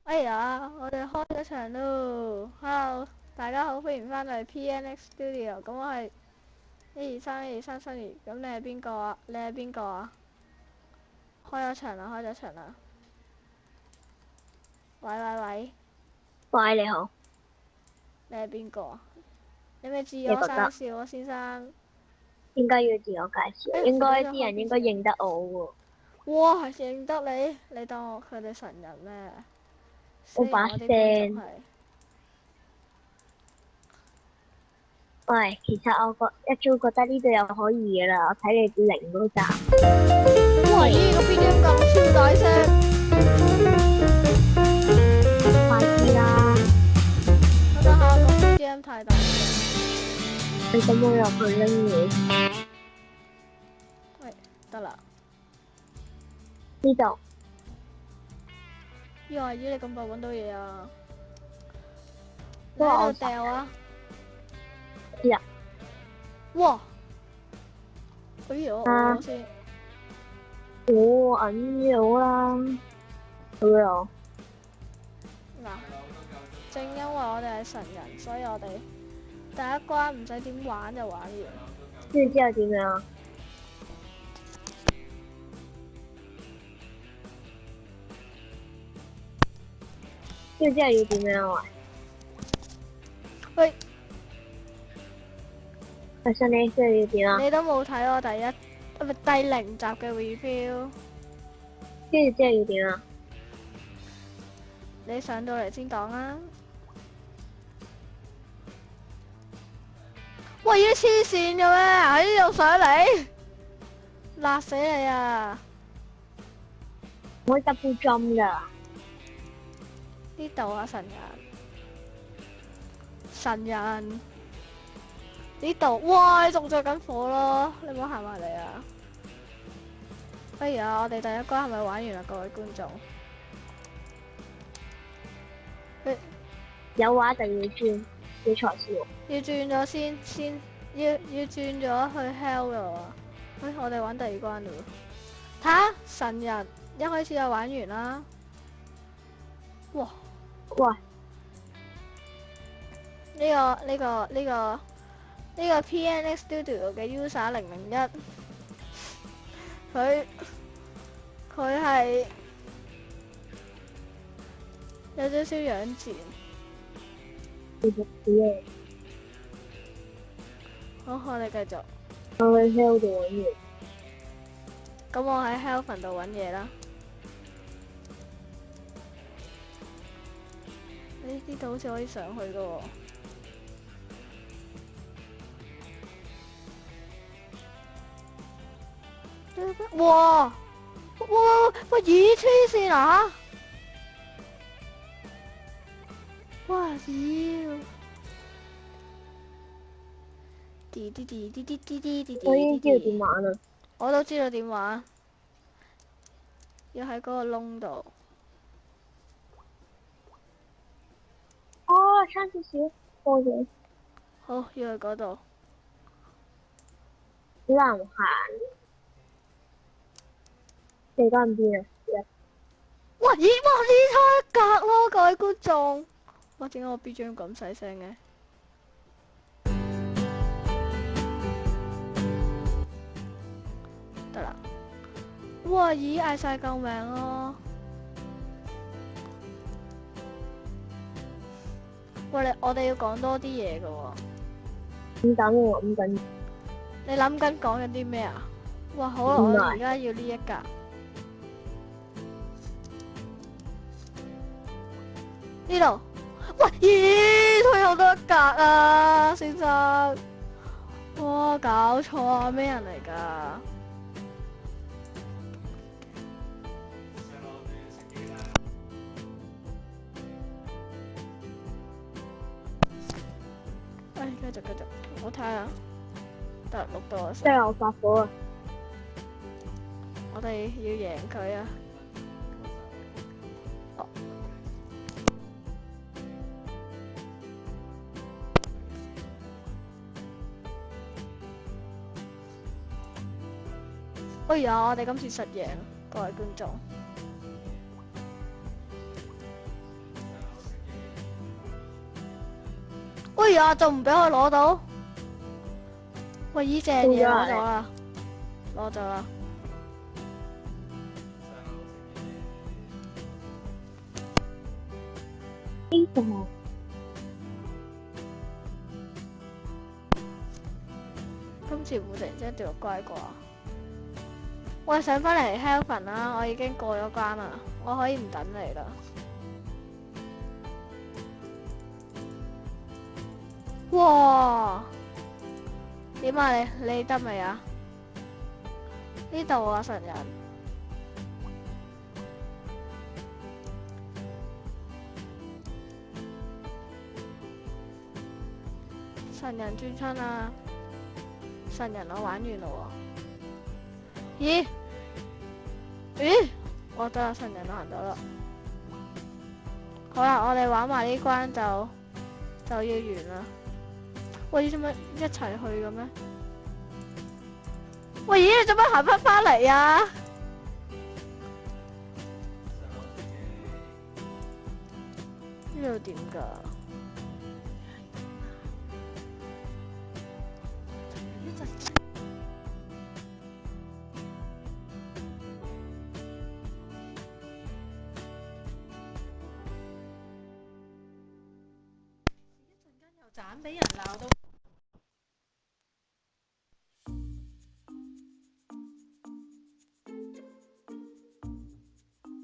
哎呀，我哋開咗場咯！Hello，大家好，歡迎翻嚟 PNX Studio。咁我係1231232。咁你係邊個啊？你係邊個啊？開咗場啦，開咗場啦！喂喂喂，喂，你好，你係邊個啊？你咪自我介你覺得紹啊，先生。應該要自我介紹，哎呀，應該佢哋都啲人應開邊先。該認得我喎。哇，認得你？你當我佢哋神人咩？我把雖然我啲觀眾聲，係。喂，其實一早覺得呢度又可以嘅啦，我睇你零嗰集，哇咦，個 BGM 咁超大聲！快啲啦，等等下，個 BGM 太大聲。你咁樣入去拎嘢喂，得啦。呢度，咦，阿姨你咁快揾到嘢啊？你不過我喺度掉啊？知啦，哇！哎呀，我啊，攞先。我揞咗啦，好啦，嗱，正因為我哋係神人，所以我哋第一關唔使點玩就玩完。跟住之後點樣啊？跟住之後要點樣啊？喂，阿信你之後要點啊？你都冇睇我第零集嘅 review，跟住之後要點啊？你上到嚟先講啊！喂，要黐線嘅咩？喺呢度上嚟，辣死你啊！我可以 double jump 㗎，呢度啊，神人，神人。呢度，哇！你仲着緊火咯，你唔好行埋嚟啊！不如啊，我哋第一關係咪玩完啦，各位觀眾？有話就要轉，要財少。要轉咗先，要轉咗去 Hell 噶喎。喂，我哋玩第二關啦喎。睇下神人一開始就玩完啦。哇！喂，呢個 PNX Studio 嘅 user 001，佢係有少少樣賤。你仆嘢！好，我哋繼續。我去 hell 度揾嘢。咁我喺 Heaven 度揾嘢啦。呢度好似可以上去噶喎。哇！哇！喂，咦，黐線啊！哇！妖！滴滴滴滴滴滴滴滴我已經知道滴滴。點玩啦。我都知道點玩，要喺嗰個窿度。哦，差少少，過咗。好，要去嗰度。好難行。你而家喺邊啊？哇！咦！哇！呢差一格咯，各位觀眾。哇！點解我 BGM 咁細聲嘅？得啦。哇！咦！嗌晒救命咯！喂，我哋要講多啲嘢噶喎。咁等我諗緊。你諗緊講緊啲咩啊？哇！好啦，我而家要呢一格。呢度。喂！咦！退後多一格啊，先生。哇！搞錯啊！咩人嚟㗎？哎，繼續，我睇下，得錄到我即係我發火啊！我哋要贏佢啊！哦，哎呀，我哋今次實贏，各位觀眾。喂呀，仲唔俾我攞到？喂，依隻嘢攞咗啦，攞咗啦。呢個今次會突然之間掉落乖啩？喂，上返嚟 Heaven 啦，我已經過咗關啦，我可以唔等你啦。哇！點啊你得未啊？呢度啊，神人。神人轉親啊！神人我玩完咯喎。咦？咦？我得啦，神人我行到啦。好啦，我哋玩埋呢關就要完啦。喂，做乜一齊去嘅咩？喂，咦，你做乜行返嚟啊？呢度點㗎？斬俾人鬧到。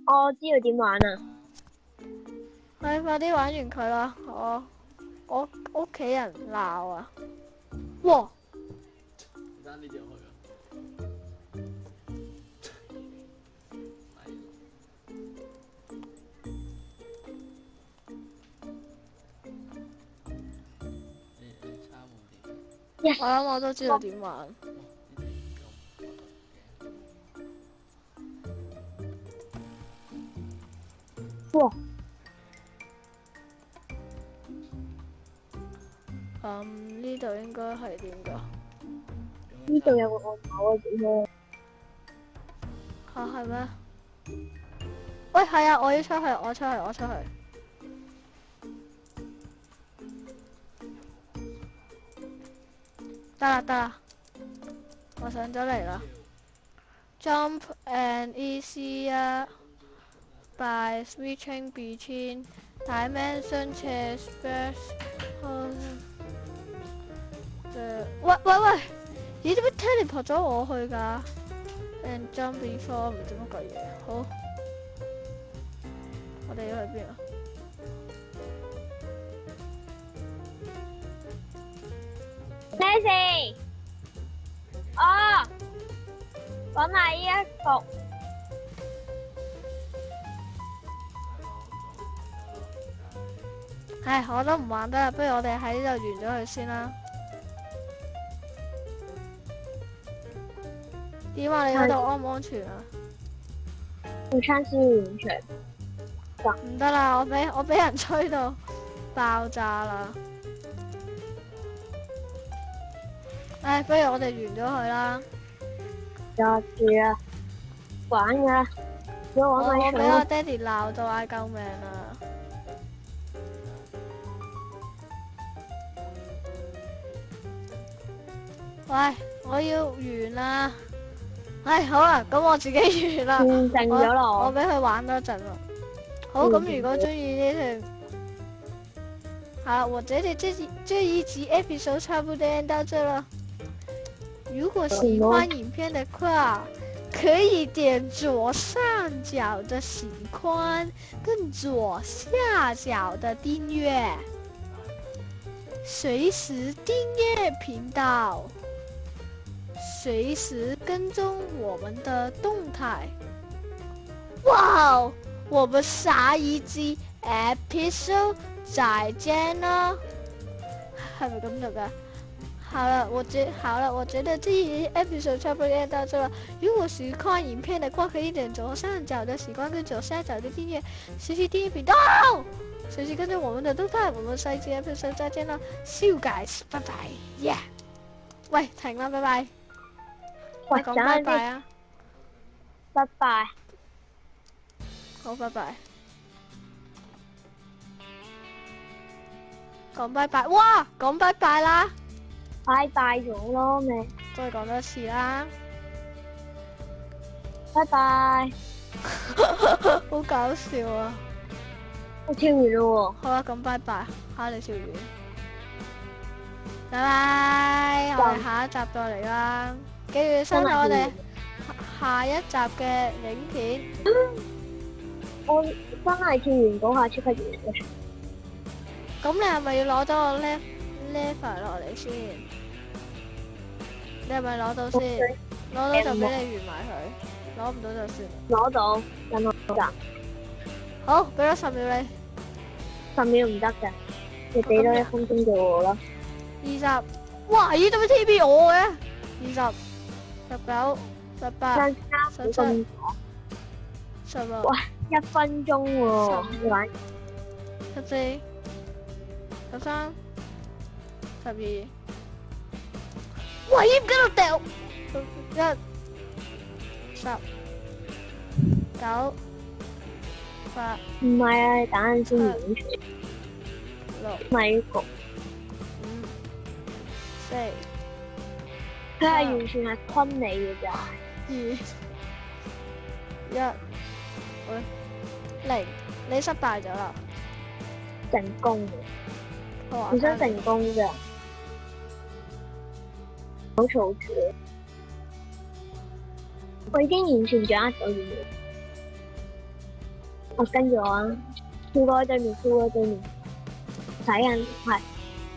我知道點玩啊！快啲玩完佢啦！我屋企人鬧啊！哇！爭啲掉去啊！我諗我都知道點玩。哇！呢度應該係點㗎？呢度有個按鈕啊，點樣？嚇係咩？喂，係啊！我要出去，我出去。得啦，我上咗嚟啦。Jump and easier by switching between dimension chairs first. 喂，咦？點解 teleport 咗我去㗎 ？And jump before 唔知乜鬼嘢。好，我哋要去邊啊？咩事？哦，講下呢一局。唉，我都唔玩得啦，不如我哋喺呢度完咗佢先啦。點啊？你嗰度安唔安全啊？午餐先完全。唔得啦，我俾人吹到爆炸啦！唉，不如我哋完咗佢啦。就住啦，玩㗎啦。如果玩我俾我爹哋鬧到嗌救命啊！喂，我要完啦！唉，好啦，咁我自己完啦。靜咗咯。我俾佢玩多陣啦。好，咁如果中意呢條，好，我覺得這一集 episode 差不多到這了。如果喜歡影片的話，可以點左上角的喜歡跟左下角的訂閱，隨時訂閱頻道，隨時跟蹤我們的動態。哇！我們下一集 episode 再見啦，係咪咁讀噶？好了，我覺得這一 episode 差不多到這了。如果喜歡影片的話，可以點左上角的喜歡跟左下角的訂閱，隨時訂閱頻道，隨時跟蹤我們的動態。我們下一集 episode 再見啦，See you guys，拜拜，yeah。喂，停啦，拜拜。喂，講拜拜啊！拜拜。好，拜拜。講拜拜，哇，講拜拜啦，拜拜咗咯咪，再講多次啦，拜拜，好搞笑啊！我跳完咯好啦，咁拜拜，嚇你跳遠，拜拜，我哋下一集再嚟啦，記住收睇我哋下一集嘅影片。喎，我真係跳完嗰下即刻完嘅。咁你係咪要攞到個 level 落嚟先？你係咪攞到先？攞到就俾你完埋佢，攞唔到就算啦。攞到，等我集好，俾咗10秒你。 10秒唔得嘅，你俾多1分鐘俾我啦。 20，哇！咦，做咩 TP 我嘅？20、19、18、相差好咁16、哇，1分鐘喎，你玩14、13、12。哇！咦，唔記得掉。1、10、9、8、唔係啊，你等陣先演出， 6、咪焗， 5、4、佢係完全係昆你嘅咋。 2、1，0，你失敗咗啦。成功嘅，好啊，唔想成功啫，好嘈住。我已經完全掌握到嘢，我跟住我啊，跳過去對面，跳過去對面，睇緊係，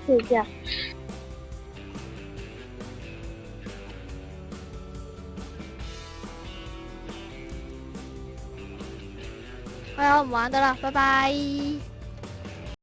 跳之後。係啊，我唔玩得啦，拜拜。